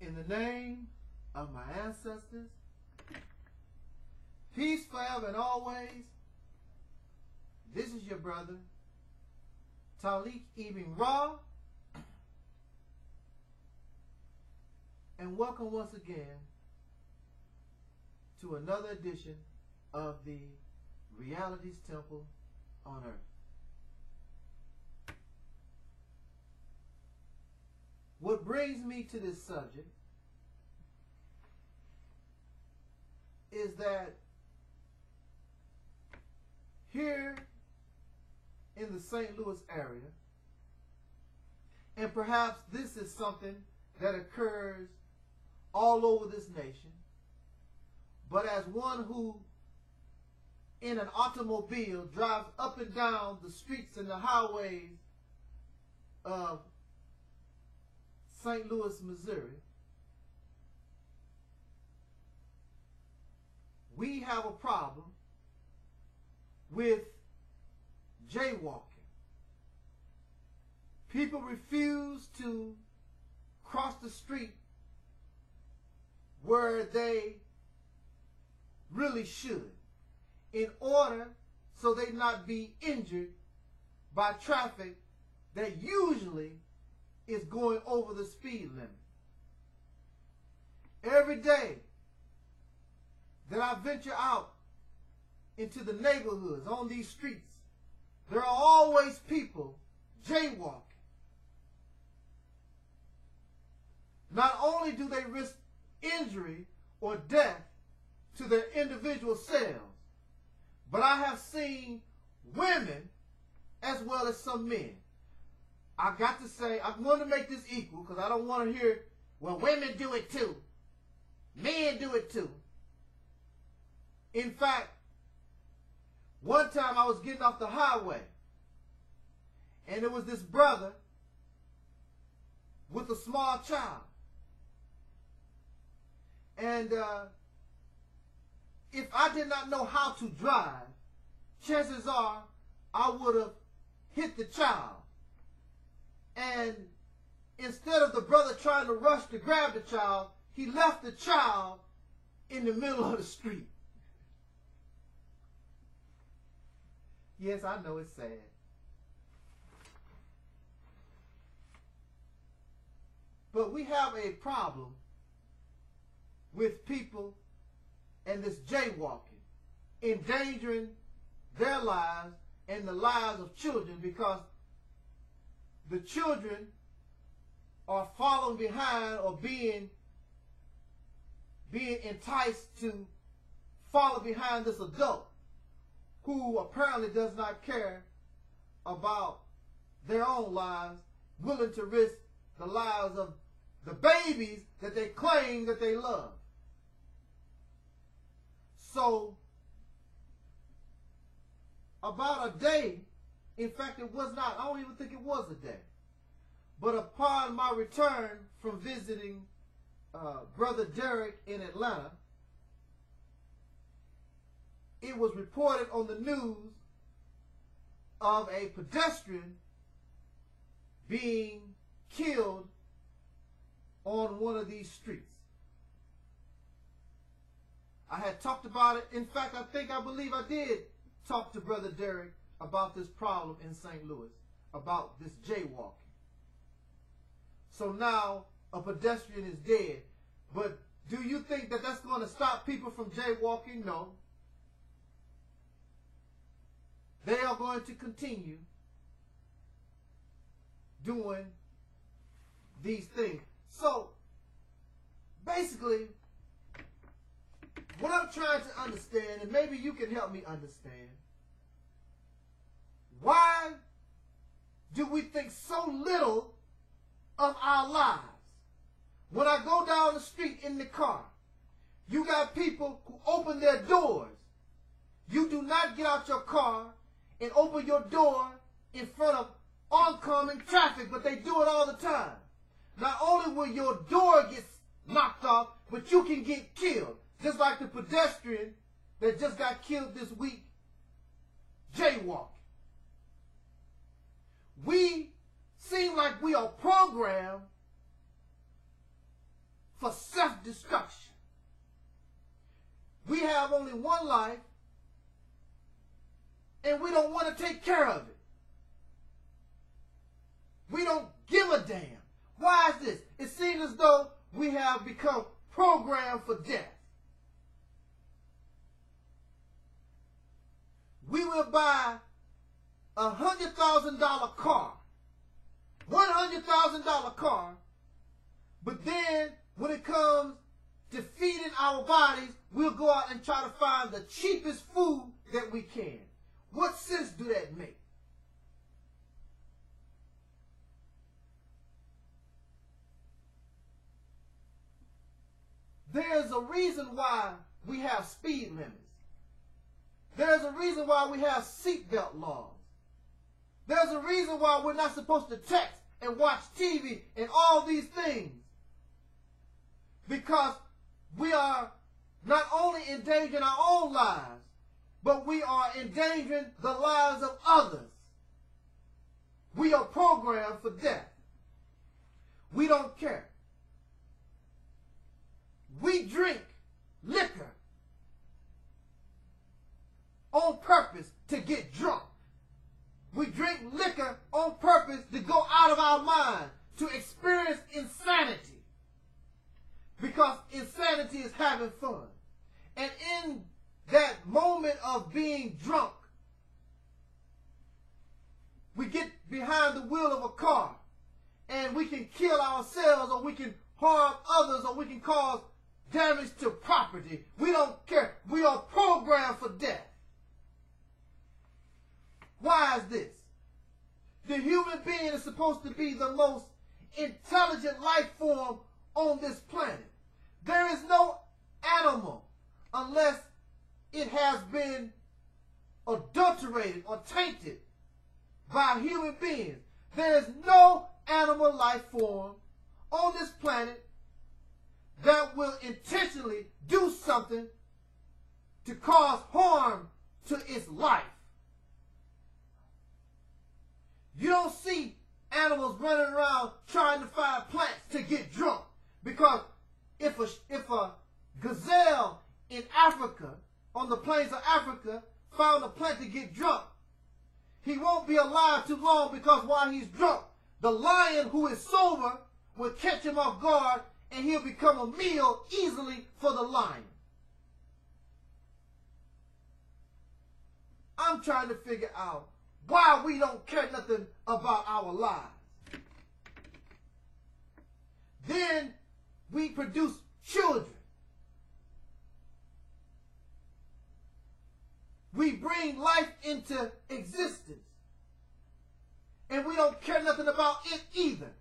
In the name of my ancestors, peace forever and always. This is your brother, Taalik Ibn'rad, and welcome once again to another edition of the Reality's Temple on Earth. What brings me to this subject is that here in the St. Louis area, and perhaps this is something that occurs all over this nation, but as one who in an automobile drives up and down the streets and the highways of St. Louis, Missouri, we have a problem with jaywalking. People refuse to cross the street where they really should, in order so they not be injured by traffic that usually is going over the speed limit. Every day that I venture out into the neighborhoods on these streets, there are always people jaywalking. Not only do they risk injury or death to their individual selves, but I have seen women as well as some men. I got to say, I want to make this equal because I don't want to hear, well, women do it too. Men do it too. In fact, one time I was getting off the highway and there was this brother with a small child. And if I did not know how to drive, chances are I would have hit the child. And instead of the brother trying to rush to grab the child, he left the child in the middle of the street. Yes, I know it's sad. But we have a problem with people and this jaywalking, endangering their lives and the lives of children, because the children are following behind or being enticed to follow behind this adult who apparently does not care about their own lives, willing to risk the lives of the babies that they claim that they love. So, about a day, in fact it was not, I don't even think it was a day, but upon my return from visiting Brother Derek in Atlanta, it was reported on the news of a pedestrian being killed on one of these streets. I had talked about it. In fact, I believe I did talk to Brother Derek about this problem in St. Louis, about this jaywalking. So now a pedestrian is dead. But do you think that that's going to stop people from jaywalking? No. They are going to continue doing these things. So, basically, what I'm trying to understand, and maybe you can help me understand, why do we think so little of our lives? When I go down the street in the car, you got people who open their doors. You do not get out your car and open your door in front of oncoming traffic, but they do it all the time. Not only will your door get knocked off, but you can get killed. Just like the pedestrian that just got killed this week, jaywalking. We seem like we are programmed for self-destruction. We have only one life, and we don't want to take care of it. We don't give a damn. Why is this? It seems as though we have become programmed for death. We will buy a $100,000 car, $100,000 car, but then when it comes to feeding our bodies, we'll go out and try to find the cheapest food that we can. What sense do that make? There's a reason why we have speed limits. There's a reason why we have seatbelt laws. There's a reason why we're not supposed to text and watch TV and all these things. Because we are not only endangering our own lives, but we are endangering the lives of others. We are programmed for death. We don't care. We drink liquor on purpose to get drunk. We drink liquor on purpose to go out of our mind, to experience insanity. Because insanity is having fun. And in that moment of being drunk, we get behind the wheel of a car and we can kill ourselves, or we can harm others, or we can cause damage to property. We don't care. We are programmed for death. Why is this? The human being is supposed to be the most intelligent life form on this planet. There is no animal, unless it has been adulterated or tainted by human beings. There is no animal life form on this planet that will intentionally do something to cause harm to its life. You don't see animals running around trying to find plants to get drunk, because if a gazelle in Africa, on the plains of Africa, found a plant to get drunk, he won't be alive too long, because while he's drunk, the lion who is sober will catch him off guard, and he'll become a meal easily for the lion. I'm trying to figure out why we don't care nothing about our lives. Then we produce children. We bring life into existence. And we don't care nothing about it either.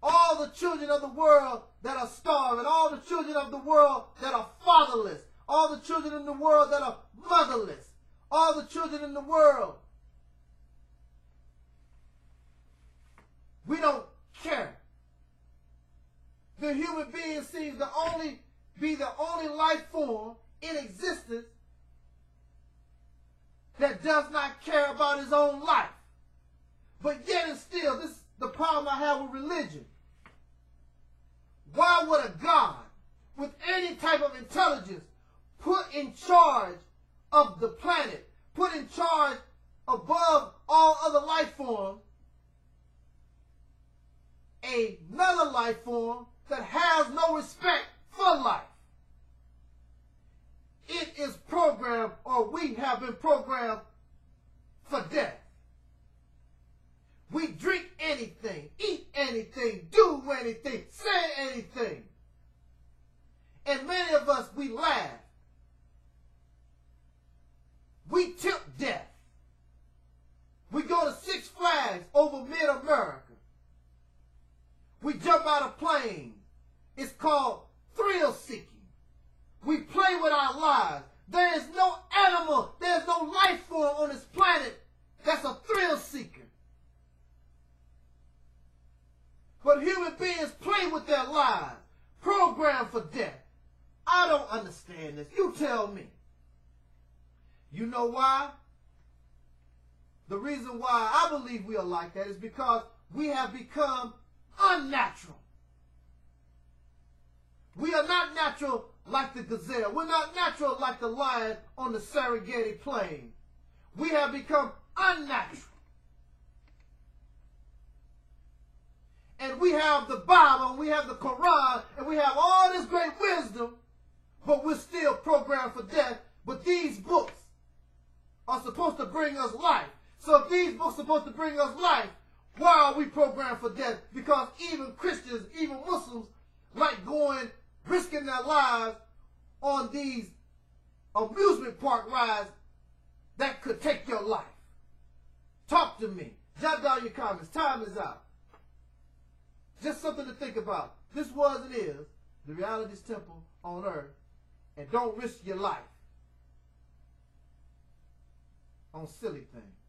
All the children of the world that are starving, all the children of the world that are fatherless, all the children in the world that are motherless, all the children in the world. We don't care. The human being seems to be the only life form in existence that does not care about his own life. But yet and still, this is the problem I have with religion. Why would a God with any type of intelligence put in charge of the planet, put in charge above all other life forms, another life form that has no respect for life? It is programmed, or we have been programmed for death. We drink anything, eat anything, do anything, say anything. And many of us, we laugh. We tempt death. We go to Six Flags over mid-America. We jump out of planes. It's called thrill seeking. We play with our lives. There is no animal, there's no life form on this planet that's a thrill seeker. But human beings play with their lives, programmed for death. I don't understand this. You tell me. You know why? The reason why I believe we are like that is because we have become unnatural. We are not natural like the gazelle. We're not natural like the lion on the Serengeti plain. We have become unnatural. And we have the Bible, and we have the Quran, and we have all this great wisdom, but we're still programmed for death. But these books are supposed to bring us life. So if these books are supposed to bring us life, why are we programmed for death? Because even Christians, even Muslims, like risking their lives on these amusement park rides that could take your life. Talk to me. Jot down your comments. Time is out. Just something to think about. This was and is the Reality's temple on earth. And don't risk your life on silly things.